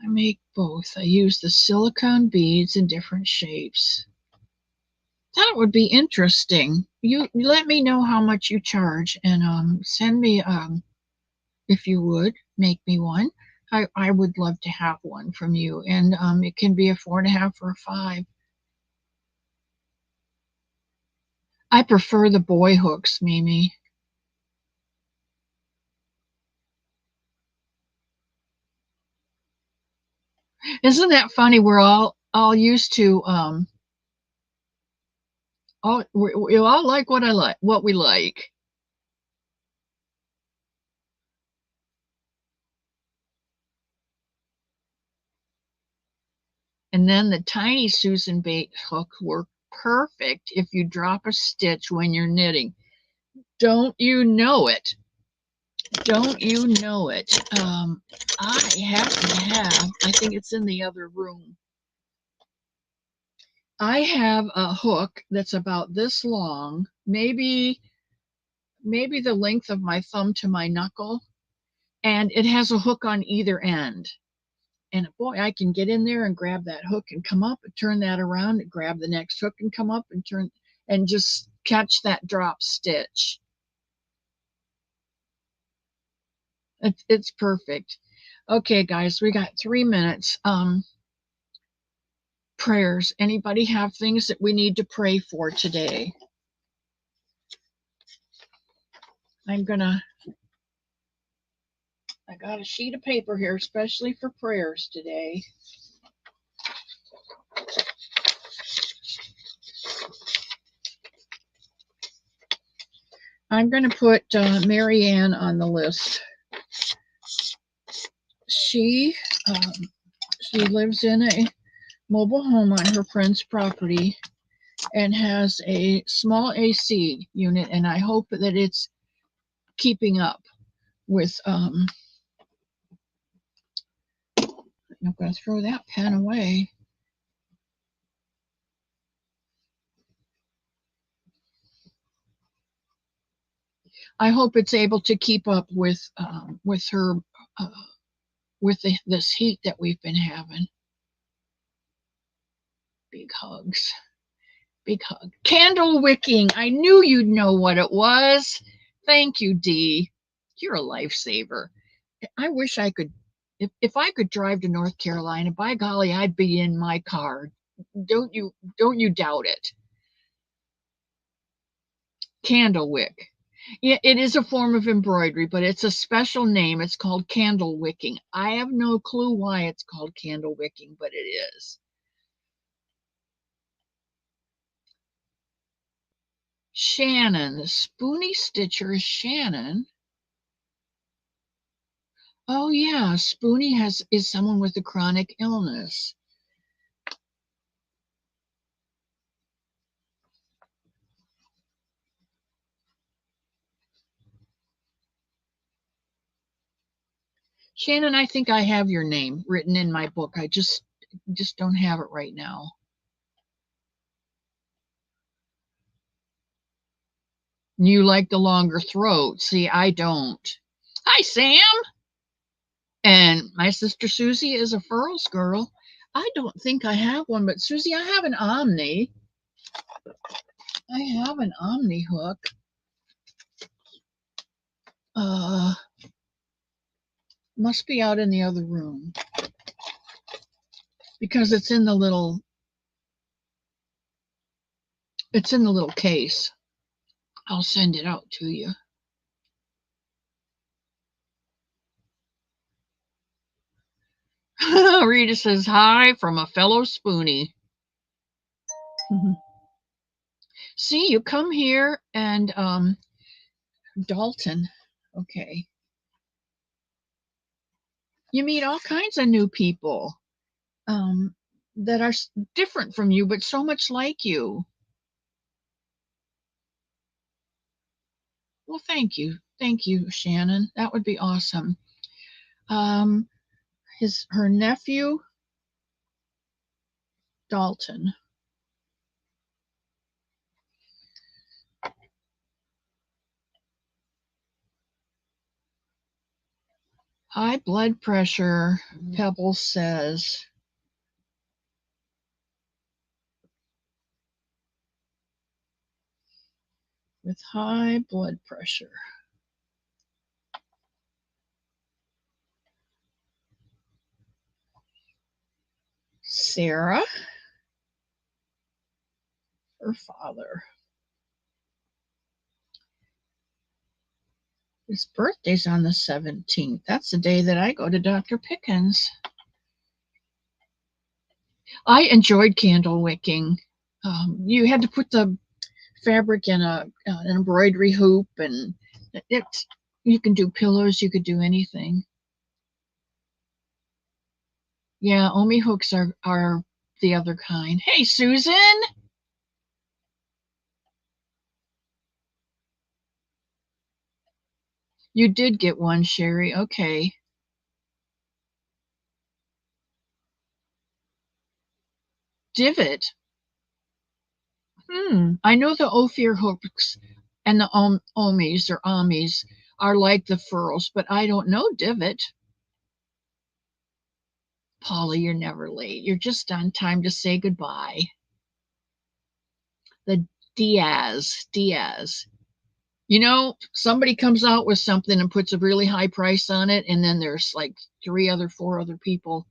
I make both. I use the silicone beads in different shapes. That would be interesting. You let me know how much you charge and send me if you would make me one. I would love to have one from you, and it can be a 4.5 or a 5. I prefer the boy hooks, Mimi. Isn't that funny? We're all used to all we all like what we like. And then the tiny Susan Bate hook work perfect if you drop a stitch when you're knitting. Don't you know it? Don't you know it? I happen to have, I think it's in the other room. I have a hook that's about this long, maybe the length of my thumb to my knuckle, and it has a hook on either end. And boy, I can get in there and grab that hook and come up and turn that around and grab the next hook and come up and turn and just catch that drop stitch. It's perfect. Okay, guys, we got 3 minutes. Prayers. Anybody have things that we need to pray for today? I got a sheet of paper here, especially for prayers today. I'm going to put Marianne on the list. She lives in a mobile home on her friend's property and has a small AC unit, and I hope that it's keeping up with I'm going to throw that pen away. I hope it's able to keep up with her with this heat that we've been having. Big hugs. Big hug. Candle wicking. I knew you'd know what it was. Thank you, Dee. You're a lifesaver. I wish I could. If I could drive to North Carolina, by golly, I'd be in my car. Don't you doubt it. Candle wick. Yeah, it is a form of embroidery, but it's a special name. It's called candle wicking. I have no clue why it's called candle wicking, but it is. Shannon, the Spoony Stitcher is Shannon. Oh yeah, Spoony is someone with a chronic illness. Shannon, I think I have your name written in my book. I just don't have it right now. You like the longer throat. See, I don't. Hi, Sam. And my sister Susie is a Furls girl. I don't think I have one, but Susie, I have an Omni. I have an Omni hook. Must be out in the other room because it's in the little case. I'll send it out to you. Rita says hi from a fellow Spoonie. See, you come here and Dalton. Okay. You meet all kinds of new people that are different from you, but so much like you. Well, thank you. Thank you, Shannon. That would be awesome. Um, her nephew, Dalton. High blood pressure, Pebbles says. With high blood pressure. Sarah, her father. His birthday's on the 17th. That's the day that I go to Dr. Pickens. I enjoyed candle wicking. You had to put the fabric in an embroidery hoop, and you can do pillows, you could do anything. Yeah, Omi hooks are the other kind. Hey, Susan! You did get one, Sherry. Okay. Divot. I know the Ophir hooks and the Omis or Amis are like the furls, but I don't know divot. Paula, you're never late. You're just on time to say goodbye. The Diaz. You know, somebody comes out with something and puts a really high price on it, and then there's like four other people.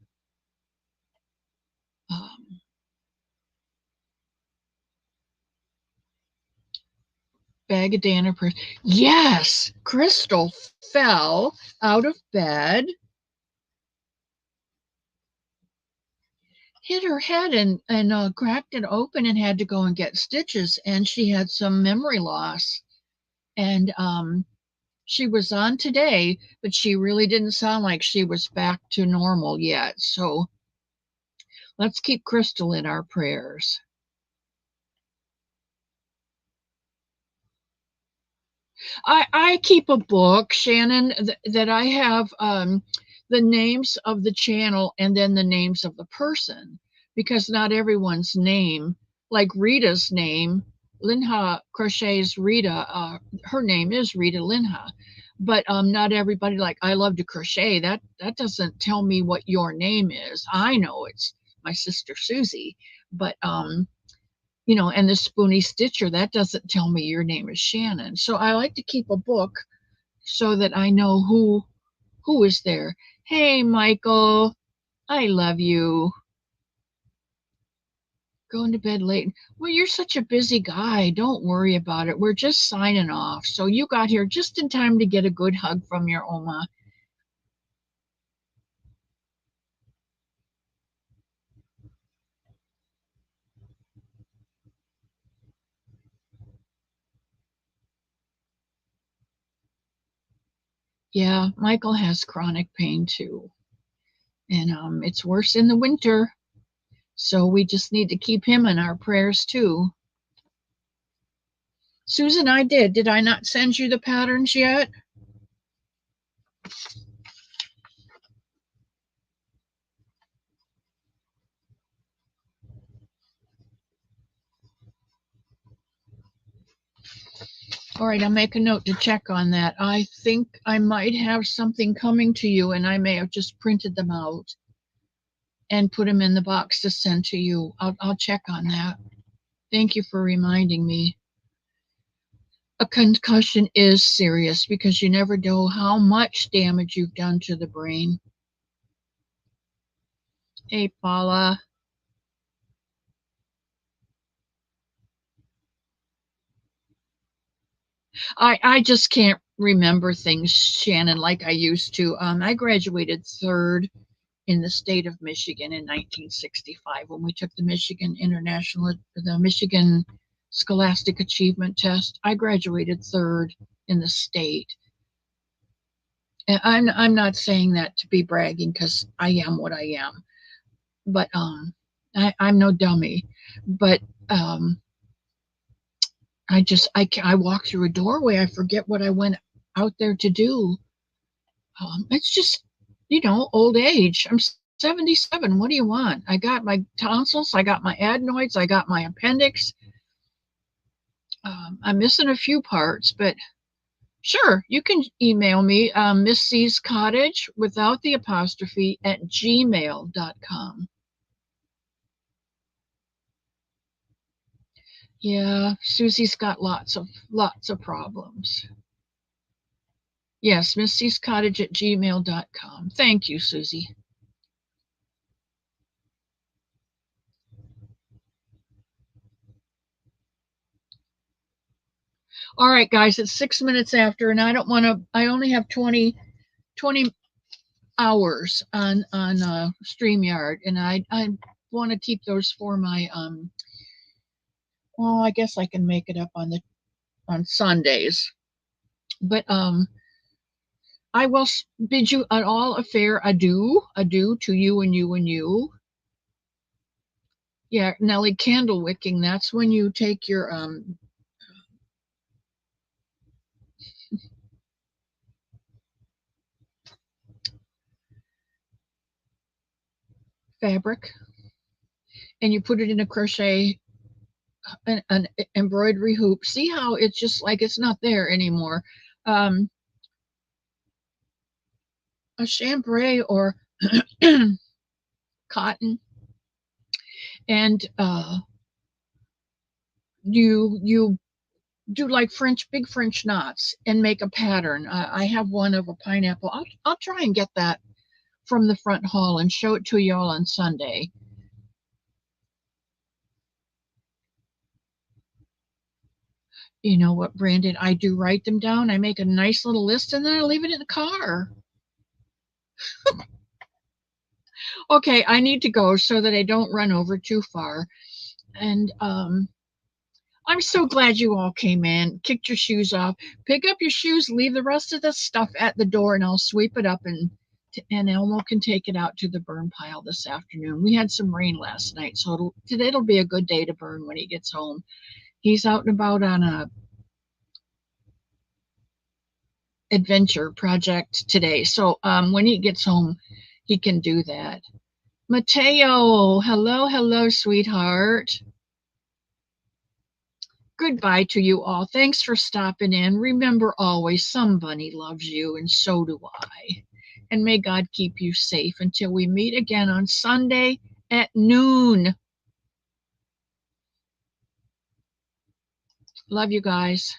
Bag of Dana. Yes, Crystal fell out of bed, hit her head, and cracked it open and had to go and get stitches. And she had some memory loss. And she was on today, but she really didn't sound like she was back to normal yet. So let's keep Crystal in our prayers. I keep a book, Shannon, that I have the names of the channel and then the names of the person, because not everyone's name, like Rita's name, Linha Crochets Rita, her name is Rita Linha, but not everybody, like I love to crochet. That doesn't tell me what your name is. I know it's my sister Susie, but and the Spoonie Stitcher, that doesn't tell me your name is Shannon. So I like to keep a book so that I know who is there. Hey, Michael, I love you. Going to bed late. Well, you're such a busy guy. Don't worry about it. We're just signing off. So you got here just in time to get a good hug from your Oma. Yeah, Michael has chronic pain too. And it's worse in the winter. So we just need to keep him in our prayers too. Susan, I did. Did I not send you the patterns yet? All right, I'll make a note to check on that. I think I might have something coming to you, and I may have just printed them out and put them in the box to send to you. I'll check on that. Thank you for reminding me. A concussion is serious because you never know how much damage you've done to the brain. Hey, Paula. I just can't remember things, Shannon, like I used to. I graduated third in the state of Michigan in 1965 when we took the Michigan Scholastic Achievement Test. I graduated third in the state. And I'm not saying that to be bragging because I am what I am, but I'm no dummy. But I walk through a doorway, I forget what I went out there to do. It's just, old age. I'm 77. What do you want? I got my tonsils, I got my adenoids, I got my appendix. I'm missing a few parts, but sure, you can email me, Miss C's Cottage without the apostrophe at gmail.com. Yeah, Susie's got lots of problems. Yes, Miss C's Cottage at gmail.com. Thank you, Susie. All right, guys, it's 6 minutes after, and I only have 20 hours on StreamYard, and I want to keep those for my, well, I guess I can make it up on Sundays. But I will bid you all a fair adieu to you and you and you. Yeah, Nellie, candle wicking, that's when you take your fabric and you put it in a crochet, an embroidery hoop. See how it's just like it's not there anymore. A chambray or cotton, and you do like big French knots and make a pattern. I have one of a pineapple. I'll try and get that from the front hall and show it to you all on Sunday. You know what, Brandon? I do write them down. I make a nice little list and then I leave it in the car. Okay, I need to go so that I don't run over too far. And I'm so glad you all came in, kicked your shoes off. Pick up your shoes, leave the rest of the stuff at the door, and I'll sweep it up, and Elmo can take it out to the burn pile this afternoon. We had some rain last night, so today'll be a good day to burn when he gets home. He's out and about on a adventure project today, so when he gets home, he can do that. Mateo, hello, sweetheart. Goodbye to you all. Thanks for stopping in. Remember always, somebody loves you, and so do I. And may God keep you safe until we meet again on Sunday at noon. Love you guys.